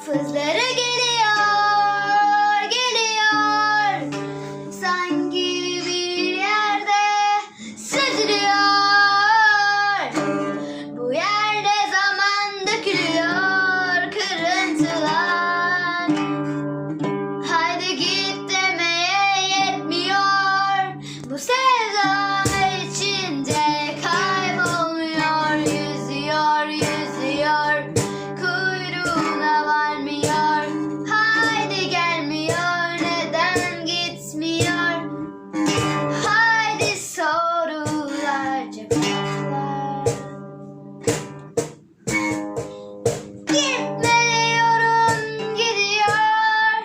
Lafızları geliyor, geliyor. Sanki bir yerde süzülüyor. Bu yerde zaman dökülüyor, kırıntılar. Haydi git demeye yetmiyor. Bu sevda içinde kayboluyor, yüzüyor, yüzüyor. Kuyruğuna varmıyor. Haydi gelmiyor, neden gitmiyor? Haydi sorular cevaplar. Gitme diyorum, gidiyor.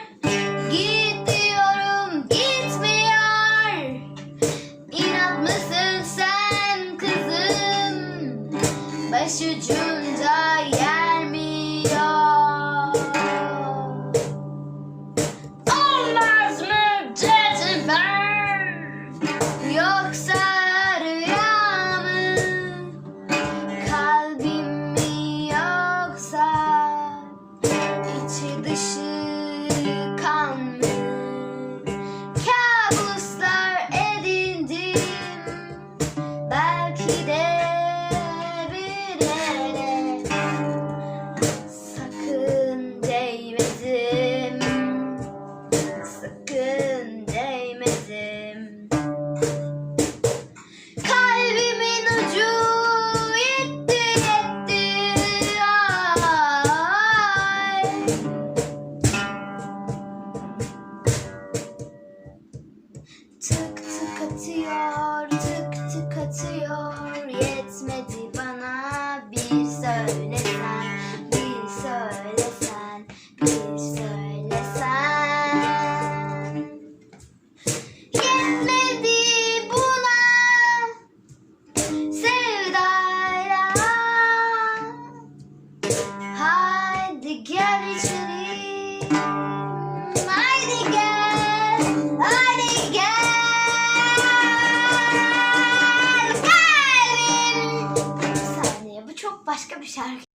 Git diyorum, gitmiyor. İnat mısın sen kızım? Başucunda gelmiyor. Olmaz mı dedim ben? Yoksa rüya mı? Kalbim mi yoksa içi dışı kan mı? Kabuslar edindim, belki de bir ele. Sakın değmedim, sakın değmedim. Kalbimin ucu yetti, yetti, ay. Tık tık atıyor, tık tık atıyor. Yetmedi bana, bir söylesen, bir söylesen, bir söylesen. Yetmedi buna sevdayla. Haydi gel içeri, haydi gel, haydi gel. Kalbim. Bir saniye, bu çok başka bir şarkı.